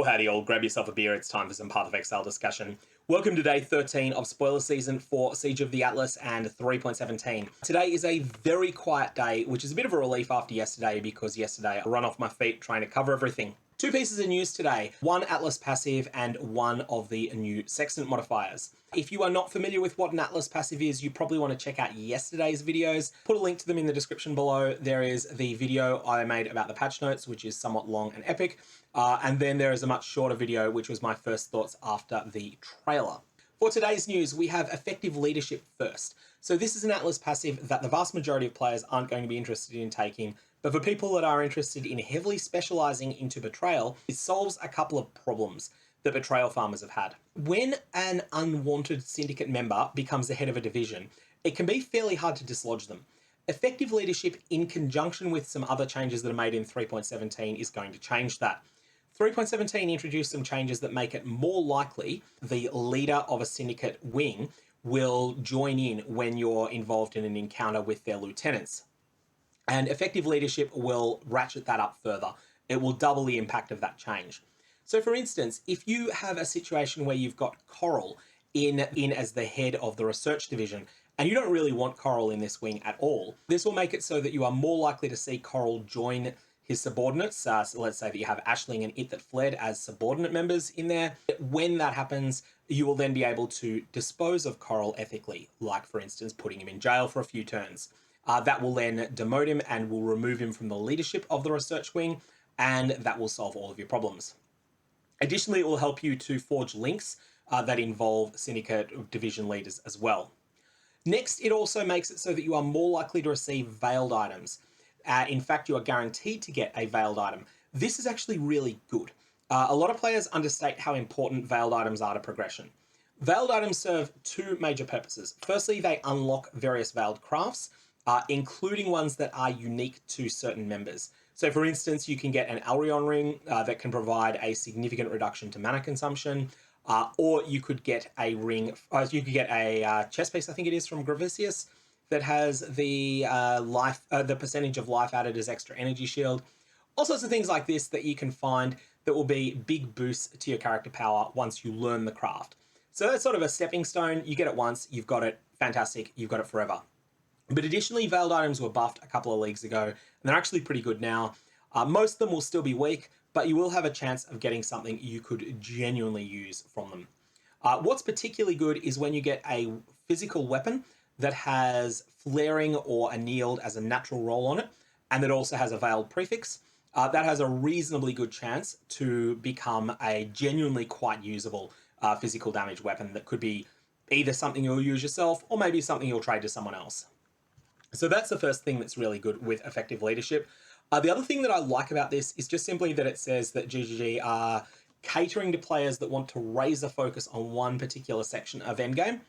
Well, howdy all, grab yourself a beer, it's time for some Path of Exile discussion. Welcome to day 13 of spoiler season for Siege of the Atlas and 3.17. Today is a very quiet day, which is a bit of a relief after yesterday because yesterday I ran off my feet trying to cover everything. Two pieces of news today, one Atlas passive and one of the new Sextant modifiers. If you are not familiar with what an Atlas passive is, you probably want to check out yesterday's videos. Put a link to them in the description below. There is the video I made about the patch notes, which is somewhat long and epic. And then there is a much shorter video, which was my first thoughts after the trailer. For today's news, we have effective leadership first. So this is an Atlas passive that the vast majority of players aren't going to be interested in taking, but for people that are interested in heavily specializing into Betrayal, it solves a couple of problems that Betrayal farmers have had. When an unwanted syndicate member becomes the head of a division, it can be fairly hard to dislodge them. Effective leadership in conjunction with some other changes that are made in 3.17 is going to change that. 3.17 introduced some changes that make it more likely the leader of a syndicate wing will join in when you're involved in an encounter with their lieutenants. And effective leadership will ratchet that up further. It will double the impact of that change. So for instance, if you have a situation where you've got Coral in as the head of the research division, and you don't really want Coral in this wing at all, this will make it so that you are more likely to see Coral join his subordinates. So let's say that you have Ashling and It That Fled as subordinate members in there. When that happens, you will then be able to dispose of Coral ethically, like for instance, putting him in jail for a few turns. That will then demote him and will remove him from the leadership of the research wing, and that will solve all of your problems. Additionally, it will help you to forge links that involve syndicate division leaders as well. Next, it also makes it so that you are more likely to receive veiled items. In fact, you are guaranteed to get a veiled item. This is actually really good. A lot of players understate how important veiled items are to progression. Veiled items serve two major purposes. Firstly, they unlock various veiled crafts, including ones that are unique to certain members. So for instance, you can get an Alrion ring that can provide a significant reduction to mana consumption, or you could get a ring, you could get a chest piece, I think it is, from Gravicius, that has the the percentage of life added as extra energy shield. All sorts of things like this that you can find that will be big boosts to your character power once you learn the craft. So that's sort of a stepping stone. You get it once, you've got it, fantastic, you've got it forever. But additionally, veiled items were buffed a couple of leagues ago, and they're actually pretty good now. Most of them will still be weak, but you will have a chance of getting something you could genuinely use from them. What's particularly good is when you get a physical weapon that has flaring or annealed as a natural roll on it, and that also has a veiled prefix. That has a reasonably good chance to become a genuinely quite usable physical damage weapon that could be either something you'll use yourself or maybe something you'll trade to someone else. So that's the first thing that's really good with effective leadership. The other thing that I like about this is just simply that it says that GGG are catering to players that want to raise a focus on one particular section of endgame.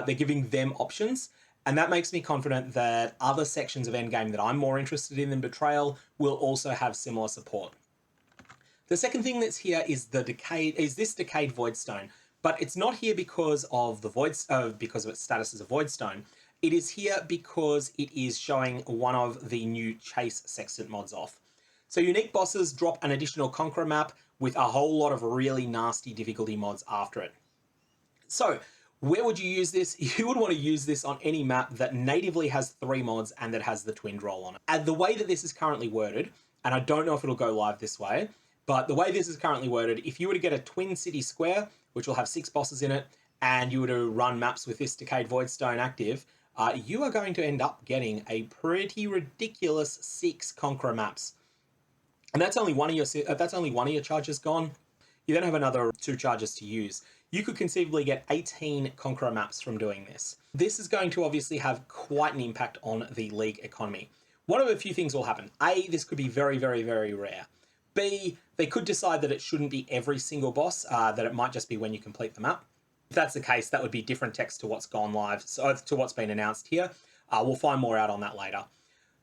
They're giving them options, and that makes me confident that other sections of endgame that I'm more interested in than Betrayal will also have similar support. The second thing that's here is this decayed Voidstone, but it's not here because of the because of its status as a Voidstone. It is here because it is showing one of the new Chase Sextant mods off. So unique bosses drop an additional Conqueror map with a whole lot of really nasty difficulty mods after it. So where would you use this? You would want to use this on any map that natively has 3 mods and that has the twin roll on it. And the way that this is currently worded, and I don't know if it'll go live this way, but the way this is currently worded, if you were to get a twin city square, which will have 6 bosses in it, and you were to run maps with this Decayed Voidstone active, you are going to end up getting a pretty ridiculous 6 Conqueror maps. And that's only one of your charges gone. You then have another 2 charges to use. You could conceivably get 18 Conqueror maps from doing this. This is going to obviously have quite an impact on the league economy. One of a few things will happen. A, this could be very, very, very rare. B, they could decide that it shouldn't be every single boss, that it might just be when you complete the map. If that's the case, that would be different text to what's gone live, so to what's been announced here. We'll find more out on that later.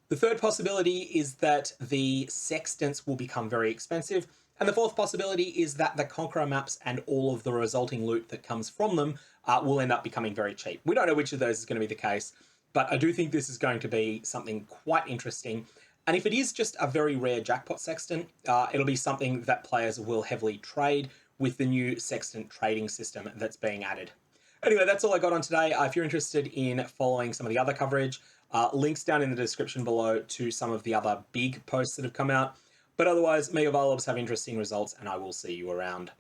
The third possibility is that the Sextants will become very expensive. And the fourth possibility is that the Conqueror maps and all of the resulting loot that comes from them will end up becoming very cheap. We don't know which of those is going to be the case, but I do think this is going to be something quite interesting. And if it is just a very rare jackpot sextant, it'll be something that players will heavily trade with the new Sextant trading system that's being added. Anyway, that's all I got on today. If you're interested in following some of the other coverage, links down in the description below to some of the other big posts that have come out. But otherwise, Mega Varlobs have interesting results, and I will see you around.